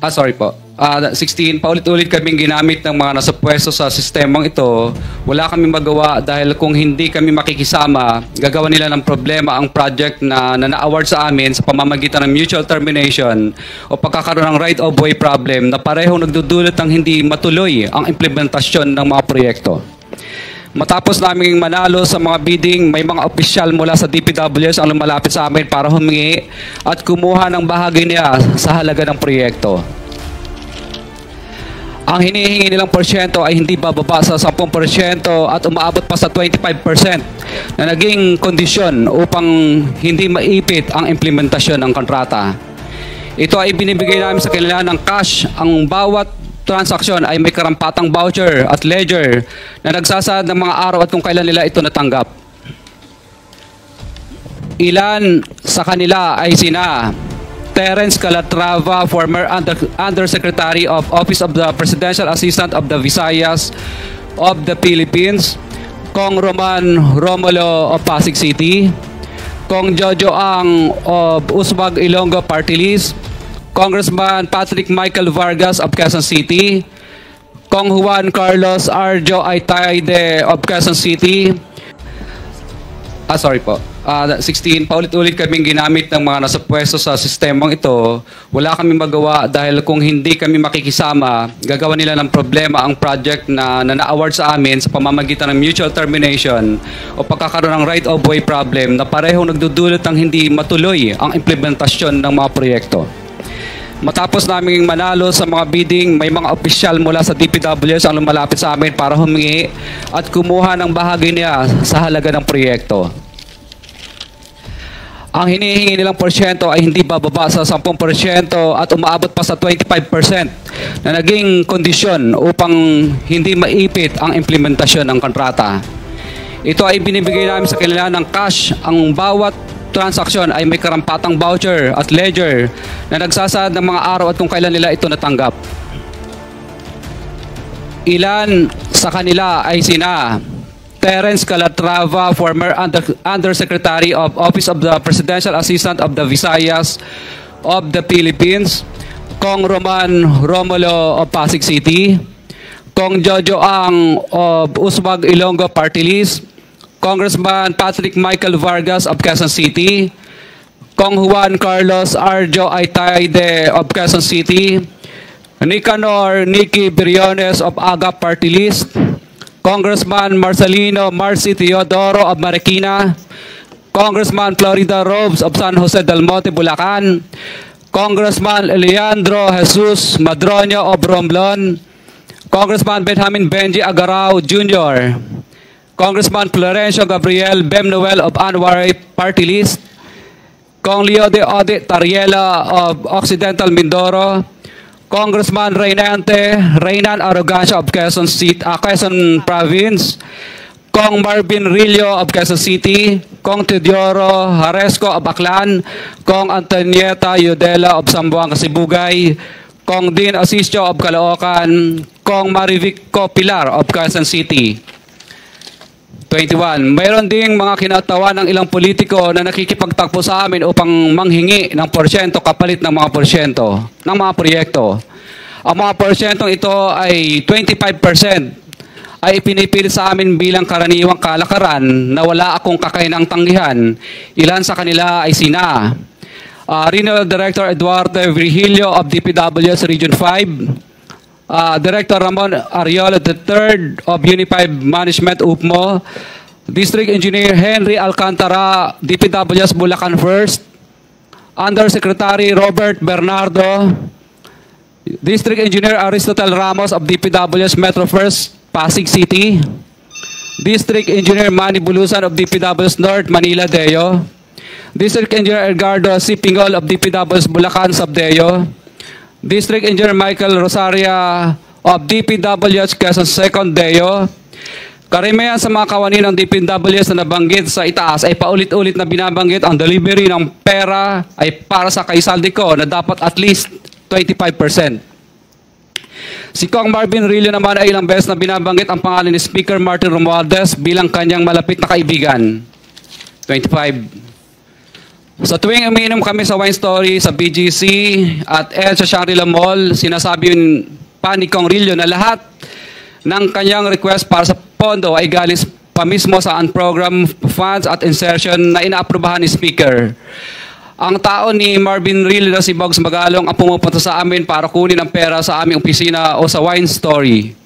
Sorry po. 16, paulit-ulit kaming ginamit ng mga nasa pwesto sa sistemang ito. Wala kaming magawa dahil kung hindi kami makikisama, gagawa nila ng problema ang project na na-award sa amin sa pamamagitan ng mutual termination o pagkakaroon ng right-of-way problem na parehong nagdudulot ng hindi matuloy ang implementasyon ng mga proyekto. Matapos naming manalo sa mga bidding, may mga opisyal mula sa DPWs ang lumalapit sa amin para humingi at kumuha ng bahagi niya sa halaga ng proyekto. Ang hinihingi nilang porsyento ay hindi bababa sa 10% at umaabot pa sa 25% na naging kondisyon upang hindi maipit ang implementasyon ng kontrata. Ito ay binibigay namin sa kanila ng cash. Ang bawat transaksyon ay may karampatang voucher at ledger na nagsasaad ng mga araw at kung kailan nila ito natanggap. Ilan sa kanila ay sina Terence Calatrava, former Undersecretary of Office of the Presidential Assistant of the Visayas of the Philippines, Kong Roman Romulo of Pasig City, Kong Jojo Ang of Usmag Ilonggo Party List, Congressman Patrick Michael Vargas of Quezon City, Kong Juan Carlos Arjo Aitaide of Quezon City. Sorry po. 16, paulit-ulit kaming ginamit ng mga nasa pwesto sa sistemang ito. Wala kaming magawa dahil kung hindi kami makikisama, gagawa nila ng problema ang project na na-award sa amin sa pamamagitan ng mutual termination o pagkakaroon ng right-of-way problem na parehong nagdudulot ng hindi matuloy ang implementasyon ng mga proyekto. Matapos naming manalo sa mga bidding, may mga opisyal mula sa DPWs ang lumalapit sa amin para humingi at kumuha ng bahagi niya sa halaga ng proyekto. Ang hinihingi nilang porsyento ay hindi bababa sa 10% at umaabot pa sa 25% na naging kondisyon upang hindi maipit ang implementasyon ng kontrata. Ito ay binibigay namin sa kanila ng cash. Ang bawat transaksyon ay may karampatang voucher at ledger na nagsasaad ng mga araw at kung kailan nila ito natanggap. Ilan sa kanila ay sina Terence Calatrava, former Undersecretary of Office of the Presidential Assistant of the Visayas of the Philippines, Kong Roman Romulo of Pasig City, Kong Jojo Ang of Usmag Ilonggo Party List, Congressman Patrick Michael Vargas of Quezon City, Kong Juan Carlos Arjo Aitaide of Quezon City, Nicanor Nicky Briones of AGAP Party List, Congressman Marcelino Marcy Teodoro of Marikina, Congressman Florida Robes of San Jose del Monte, Bulacan, Congressman Leandro Jesus Madroño of Romblon, Congressman Benjamin Benji Agarao Jr., Congressman Florencio Gabriel Bemnoel of Anwar Party List, Kong Leo de Ode Tariela of Occidental Mindoro, Congressman Reynan Arrogancia of Quezon Province, Kong Marvin Rillo of Quezon City, Kong Teodoro Haresco of Aklan, Kong Antonieta Yudela of Zamboanga, Sibugay, Kong Dean Asisio of Caloocan, Kong Marivico Pilar of Quezon City. 21. Mayroon ding mga kinatawa ng ilang politiko na nakikipagtakbo sa amin upang manghingi ng porsyento kapalit ng mga porsyento ng mga proyekto. Ang mga porsyentong ito ay 25% ay pinipilit sa amin bilang karaniwang kalakaran na wala akong kakainang tanggihan. Ilan sa kanila ay sina Regional Director Eduardo Virgilio of DPWS Region 5, Director Ramon Ariola III of Unified Management UPMO, District Engineer Henry Alcantara, DPWS Bulacan First, Undersecretary Robert Bernardo, District Engineer Aristotle Ramos of DPWS Metro First, Pasig City, District Engineer Manny Bulusan of DPWS North, Manila Deo, District Engineer Edgardo C. Pingol of DPWS Bulacan Subdeo, District Engineer Michael Rosaria of DPWS Quezon Second Deo. Karamihan sa mga kawani ng DPWS na nabanggit sa itaas ay paulit-ulit na binabanggit ang delivery ng pera ay para sa kaisaldi na dapat at least 25%. Si Kong Marvin Rillo naman ay ilang beses na binabanggit ang pangalan ni Speaker Martin Romualdez bilang kanyang malapit na kaibigan. 25. Sa tuwing umiinom kami sa Wine Story, sa BGC, at sa Shangri-La Mall, sinasabi pa ni Kong Rillo na lahat ng kanyang request para sa pondo ay galing pa mismo sa unprogrammed funds at insertion na inaaprubahan ni Speaker. Ang tao ni Marvin Rillo na si Bogs Magalong ang pumupunta sa amin para kunin ang pera sa aming opisina o sa Wine Story.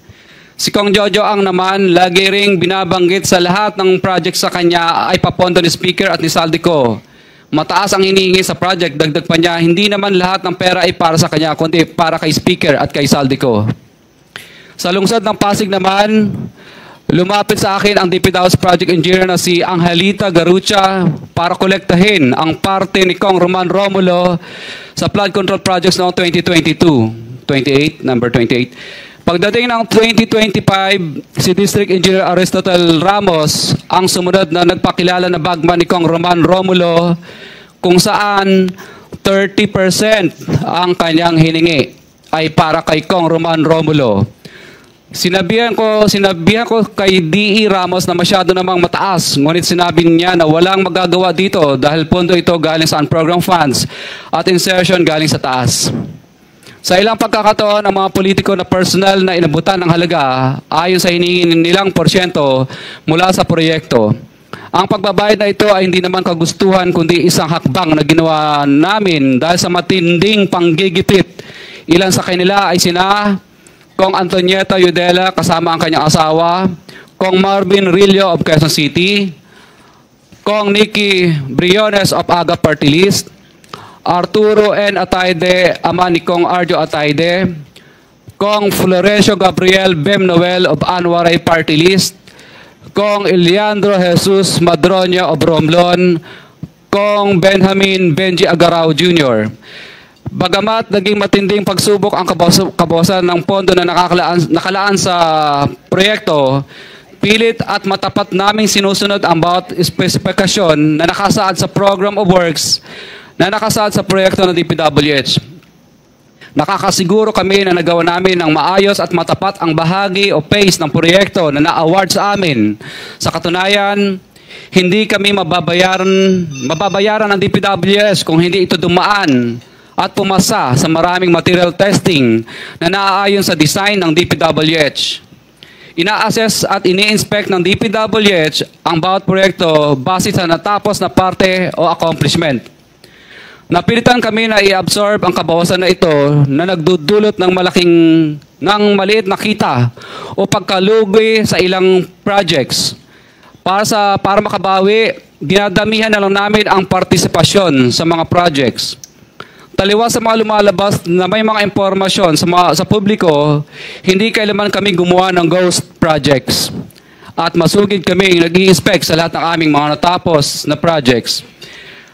Si Kong Jojo ang naman lagi ring binabanggit sa lahat ng project sa kanya ay papondo ni Speaker at ni Saldico. Mataas ang hinihingi sa project, dagdag pa niya, hindi naman lahat ng pera ay para sa kanya, kundi para kay Speaker at kay Saldico. Sa lungsod ng Pasig naman, lumapit sa akin ang DPW's project engineer na si Angelita Garucha para kolektahin ang parte ni Kong Roman Romulo sa flood control projects noong number 28. Pagdating ng 2025, si District Engineer Aristotle Ramos ang sumunod na nagpakilala na bagman ni Kong Roman Romulo kung saan 30% ang kanyang hiningi ay para kay Kong Roman Romulo. Sinabihan ko kay D.E. Ramos na masyado namang mataas, ngunit sinabi niya na walang magagawa dito dahil pondo ito galing sa unprogrammed funds at insertion galing sa taas. Sa ilang pagkakataon, ang mga politiko na personal na inabutan ng halaga ayon sa hinihingi nilang porsyento mula sa proyekto. Ang pagbabayad na ito ay hindi naman kagustuhan kundi isang hakbang na ginawa namin dahil sa matinding panggigipit. Ilan sa kanila ay sina Kong Antonieta Yudela kasama ang kanyang asawa, Kong Marvin Rillo of Quezon City, Kong Nikki Briones of Aga Party List, Arturo N. Ataide, ama ni Kong Arjo Ataide, Kong Florencio Gabriel Bem Noel of Anwaray Party List, Kong Eliandro Jesus Madroña of Romblon, Kong Benjamin Benji Agarao Jr. Bagamat naging matinding pagsubok ang kabawasan ng pondo na nakalaan sa proyekto, pilit at matapat naming sinusunod ang bawat espesifikasyon na nakasaad sa Program of Works na nakasaad sa proyekto ng DPWH. Nakakasiguro kami na nagawa namin ng maayos at matapat ang bahagi o phase ng proyekto na na-award sa amin. Sa katunayan, hindi kami mababayaran ng DPWH kung hindi ito dumaan at pumasa sa maraming material testing na naaayon sa design ng DPWH. Ina-assess at ini-inspect ng DPWH ang bawat proyekto base sa natapos na parte o accomplishment. Napilitan kami na i-absorb ang kabawasan na ito na nagdudulot ng maliit na kita o pagkalugi sa ilang projects. Para makabawi, dinadamihan na lang namin ang partisipasyon sa mga projects. Taliwas sa mga lumalabas na may mga impormasyon sa publiko, hindi kailanman kami gumawa ng ghost projects. At masugid kami nag-i-inspect sa lahat ng aming mga natapos na projects.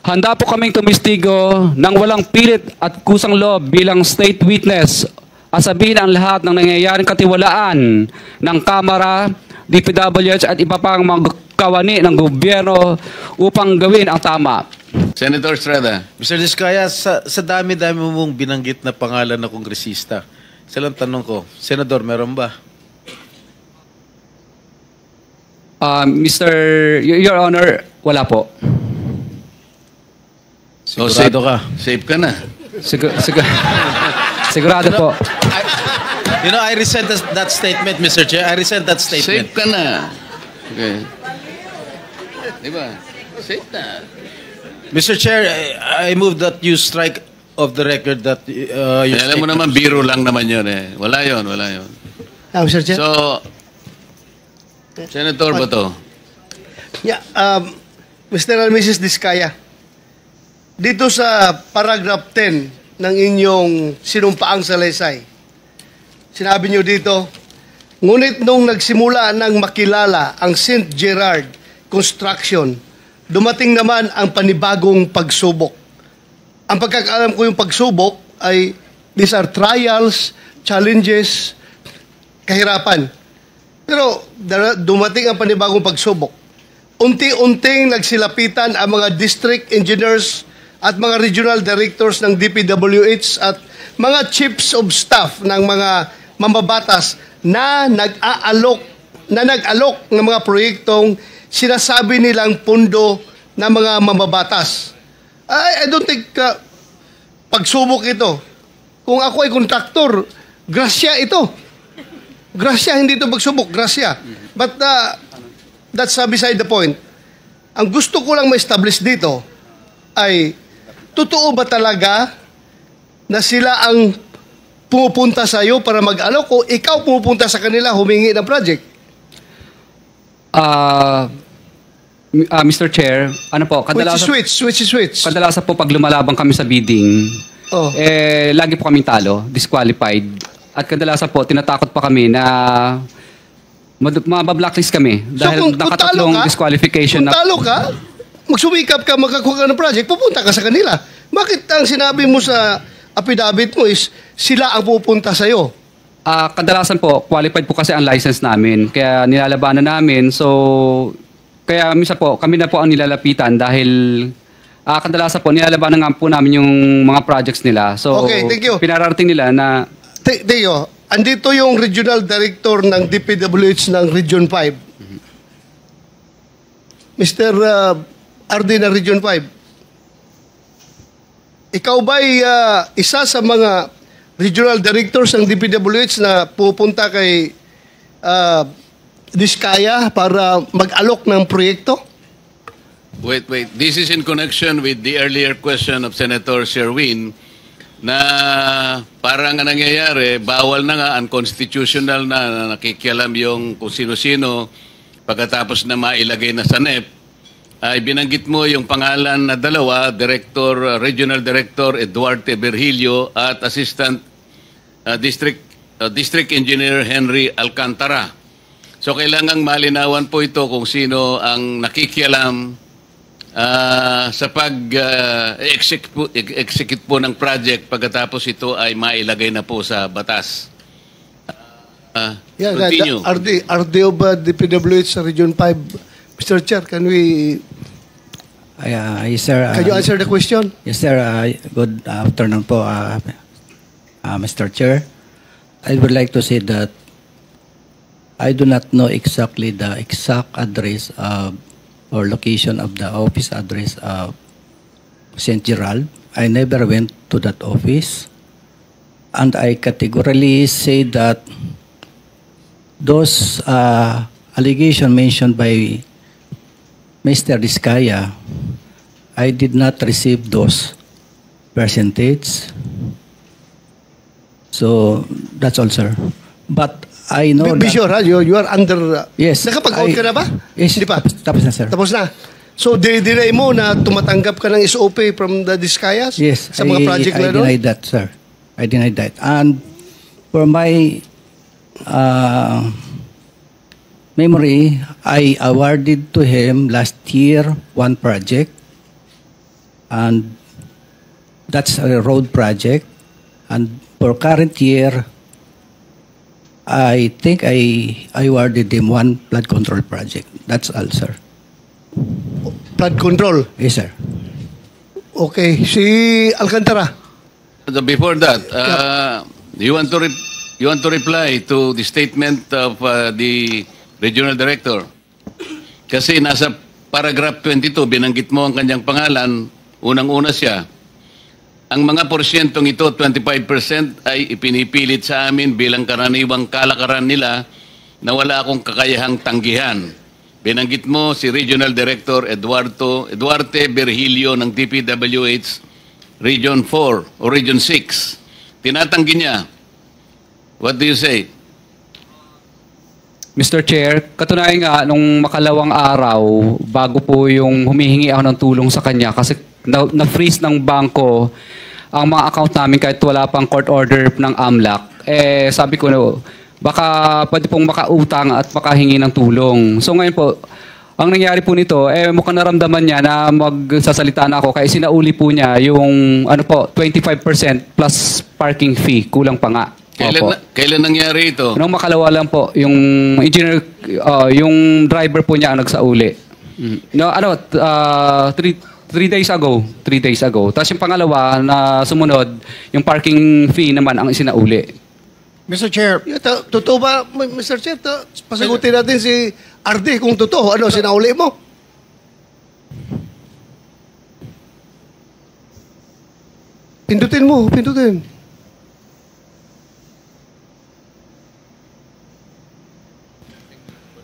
Handa po kaming tumistigo ng walang pilit at kusang loob bilang state witness at sabihin ang lahat ng nangyayaring katiwalaan ng Kamara, DPWH at iba pang mga kawani ng gobyerno upang gawin ang tama. Senator Estrada. Mr. Diskaya, sa dami-dami mong binanggit na pangalan na kongresista, isa lang tanong ko, Senador, meron ba? Your Honor, wala po. Sigurado ka? Safe ka na. Sigurado po. I resent that statement, Mr. Chair. I resent that statement. Safe ka na. Okay. Diba? Safe na. Mr. Chair, I move that you strike off the record that your alam mo naman, biro lang naman yun eh. Wala yun. Mr. Chair? So, Senator Bato. Yeah, Mr. and Mrs. Diskaya, dito sa paragraph 10 ng inyong sinumpaang salaysay, sinabi nyo dito, ngunit nung nagsimula nang makilala ang St. Gerard Construction, dumating naman ang panibagong pagsubok. Ang pagkakaalam ko yung pagsubok ay these are trials, challenges, kahirapan. Pero dumating ang panibagong pagsubok. Unti-unting nagsilapitan ang mga district engineers at mga regional directors ng DPWH at mga chiefs of staff ng mga mambabatas na nag-alok ng mga proyektong sinasabi nilang pundo ng mga mambabatas. I don't think pagsubok ito. Kung ako ay kontraktor, grasya ito. Grasya, hindi ito pagsubok, grasya. But that's beside the point. Ang gusto ko lang ma-establish dito ay, totoo ba talaga na sila ang pumupunta sa iyo para mag-alok o ikaw pumupunta sa kanila humingi ng project? Mr. Chair, ano po, kadalasan, Which is which? kadalasan po pag lumalabang kami sa bidding, lagi po kaming talo, disqualified. At kadalasan po, tinatakot pa kami na mabablacklist kami dahil nakatatlong disqualification kung talo ka, magsumikap ka, magkakuha ka ng project, pupunta ka sa kanila. Bakit ang sinabi mo sa affidavit mo is sila ang pupunta sa iyo? Kadalasan po, qualified po kasi ang license namin. Kaya nilalabanan namin. So, kaya misa po, kami na po ang nilalapitan dahil kadalasan po, nilalabanan nga po namin yung mga projects nila. So, okay, thank you. Pinararating nila na... Teo, andito yung regional director ng DPWH ng Region 5. Mr. RD ng Region 5. Ikaw ba'y isa sa mga regional directors ng DPWH na pupunta kay Diskaya para mag-alok ng proyekto? Wait. This is in connection with the earlier question of Senator Sherwin na parang ang nangyayari, bawal na nga, unconstitutional na nakikialam yung kung sino-sino pagkatapos na mailagay na sa NEP. Ay binanggit mo yung pangalan na dalawa, Regional Director Eduarte Virgilio at Assistant District Engineer Henry Alcantara. So kailangang malinawan po ito kung sino ang nakikialam sa pag-execute po ng project pagkatapos ito ay mailagay na po sa batas. Continue. RD of DPWH sa Region 5. Mr. Chair, can we... yes, sir. Can you answer the question? Yes, sir. Good afternoon po, Mr. Chair. I would like to say that I do not know exactly the exact address or location of the office address of St. Gerald. I never went to that office. And I categorically say that those allegations mentioned by Mr. Diskaya, I did not receive those percentage. So, that's all, sir. But I know Be sure, you are under... Yes. Nakapag-out ka na ba? Yes. Hindi pa? Tapos na, sir. Tapos na. So, dinay mo na tumatanggap ka ng SOP from the Diskayas? Yes. Sa mga project na doon? I denied that, sir. I denied that. And for my memory, I awarded to him last year one project. And that's a road project. And for current year, I think I awarded him one flood control project. That's all, sir. Flood control? Yes, sir. Okay. Si Alcantara? Before that, you want to reply to the statement of the regional director? Kasi nasa paragraph 22, binanggit mo ang kanyang pangalan, unang-una siya. Ang mga porsyentong ito, 25%, ay ipinipilit sa amin bilang karaniwang kalakaran nila na wala akong kakayahang tanggihan. Binanggit mo si Regional Director Eduarte Virgilio ng DPWH Region 4 o Region 6. Tinatanggi niya. What do you say? Mr. Chair, katunayan nga, nung makalawang araw, bago po yung humihingi ako ng tulong sa kanya kasi na-freeze ng bangko ang mga account namin kahit wala pang court order ng AMLAC, sabi ko, baka pwede pong makautang at makahingi ng tulong. So ngayon po, ang nangyari po nito, mukhang naramdaman niya na magsasalita na ako kaya sinauli po niya yung 25% plus parking fee, kulang pa nga. Kailan nangyari ito? Nung makalawa lang po, yung engineer, yung driver po niya ang nagsauli. No, 3 days ago. Tapos yung pangalawa na sumunod, yung parking fee naman ang isinauli. Mr. Chair. Totoo ba, Mr. Chair? Pasagutin natin si RD kung totoo. Sinauli mo? Pindutin mo, pindutin.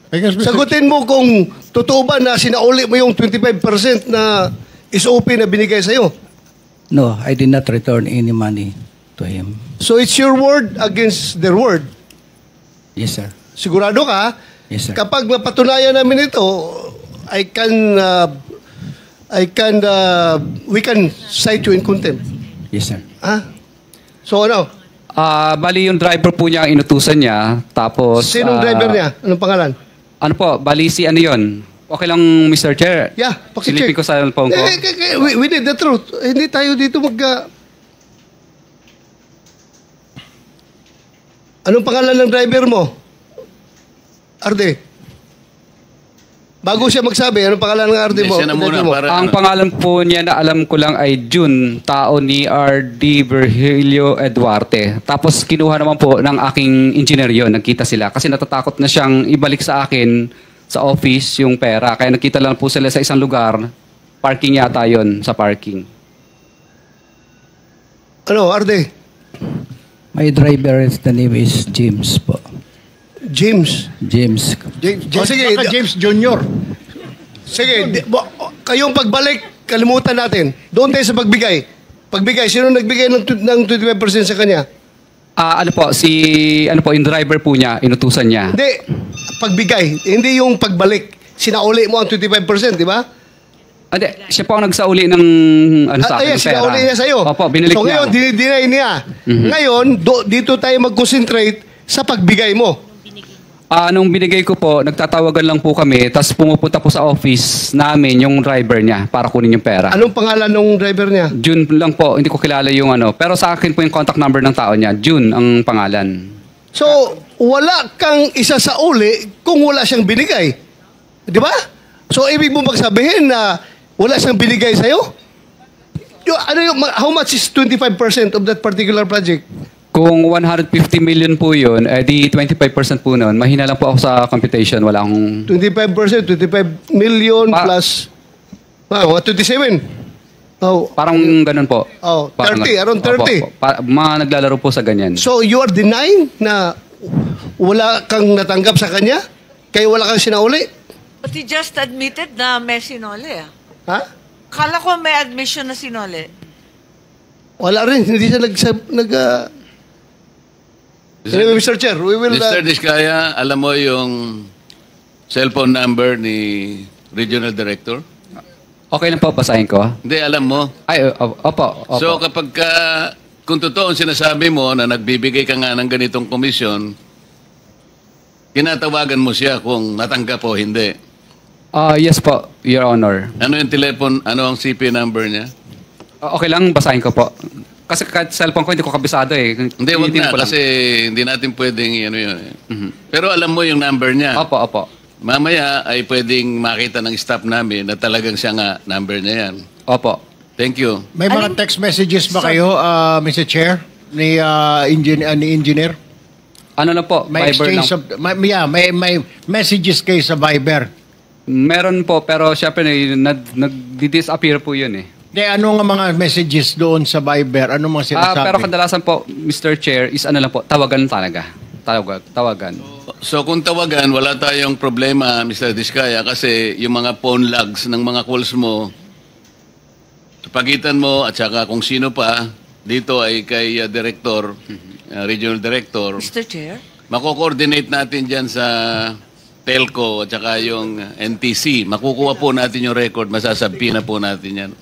I guess, Mr. Sagutin mo kung totoo ba na sinauli mo yung 25% na SOP na binigay sa'yo. No, I did not return any money to him. So it's your word against their word. Yes, sir. Sigurado ka? Yes, sir. Kapag mapatunayan namin ito, we can cite you in contempt. Yes, sir. Ha? So ano? Bali yung driver po niya ang inutusan niya. Tapos... Sinong driver niya? Anong pangalan? Ano po, bali si ano yun? Okay lang, Mr. Chair. Yeah, pakicheck. Silipin ko sa phone ko. We need the truth. Hindi tayo dito Anong pangalan ng driver mo? Arde. Bago siya magsabi, anong pangalan ng Arde mo? Siya na muna Driver mo? para Ang pangalan po niya na alam ko lang ay June, tao ni R.D. Virgilio Eduarte. Tapos kinuha naman po ng aking engineer yun, nagkita sila. Kasi natatakot na siyang ibalik sa akin sa office yung pera. Kaya nagkita lang po sila sa isang lugar. Parking yata yun, sa parking. Ano, Arde? My driver, the name is James po. James. James. Sige, James Jr. Sige, kayong pagbalik, kalimutan natin. Doon tayo sa pagbigay. Pagbigay, sino nagbigay ng 25% sa kanya? Ano po, yung driver po niya, inutusan niya. Hindi, pagbigay. Hindi yung pagbalik. Sinauli mo ang 25%, di ba? Hindi, siya po ang nagsauli ng sa akin, Yes, ng pera. sinauli niya sa'yo. Opo, binalik so, niya. ngayon, dinay niya. Ngayon, dito tayo mag-concentrate sa pagbigay mo. Nung binigay ko po, nagtatawagan lang po kami, tapos pumupunta po sa office namin yung driver niya para kunin yung pera. Anong pangalan ng driver niya? June lang po, hindi ko kilala yung ano. Pero sa akin po yung contact number ng tao niya. June ang pangalan. So, wala kang isa sa uli kung wala siyang binigay. Di ba? So, ibig mo magsabihin na wala siyang binigay sa'yo? How much is 25% of that particular project? Kung 150 million po yun, di 25% po nun. Mahina lang po ako sa computation. Wala akong... 25%, 25 million plus... 27. Oh, Parang ganun po. Oh, Parang 30, around 30. Opo. Mga naglalaro po sa ganyan. so, you are denying na wala kang natanggap sa kanya? Kaya wala kang sinauli? But he just admitted na may sinole. Ha? Kala ko may admission na sinole. Wala rin. Hindi siya Anyway, Mr. Chair, we will... Mr. Diskaya, alam mo yung cellphone number ni Regional Director? Okay lang po, basahin ko. Hindi, alam mo. Ay, opo. So kapag kung totoo ang sinasabi mo na nagbibigay ka nga ng ganitong komisyon, tinatawagan mo siya kung natanggap o hindi. Yes po, Your Honor. Ano yung ano ang CP number niya? Okay lang, basahin ko po. Kasi kahit cellphone ko, hindi ko kabisado eh. Hindi, wag na. Kasi hindi natin pwedeng yun eh. Pero alam mo yung number niya. Opo. Mamaya ay pwedeng makita ng staff namin na talagang siya nga number niya yan. Opo. Thank you. May mga text messages ba kayo, Mr. Chair, ni engineer? Ano lang po, May Viber lang. exchange may messages kayo sa Viber. Meron po, pero syempre nag-disappear po yun eh. De, ano nga mga messages doon sa Viber? Ano mga sinasabi? Pero kadalasan po, Mr. Chair, is ano lang po, tawagan talaga. Tawagan. So kung tawagan, wala tayong problema, Mr. Diskaya, kasi yung mga phone logs ng mga calls mo, sa pagitan mo at saka kung sino pa, dito ay kay Director, Regional Director, Mr. Chair? mako-coordinate natin dyan sa telco at saka yung NTC. Makukuha po natin yung record, masasabi na po natin yan.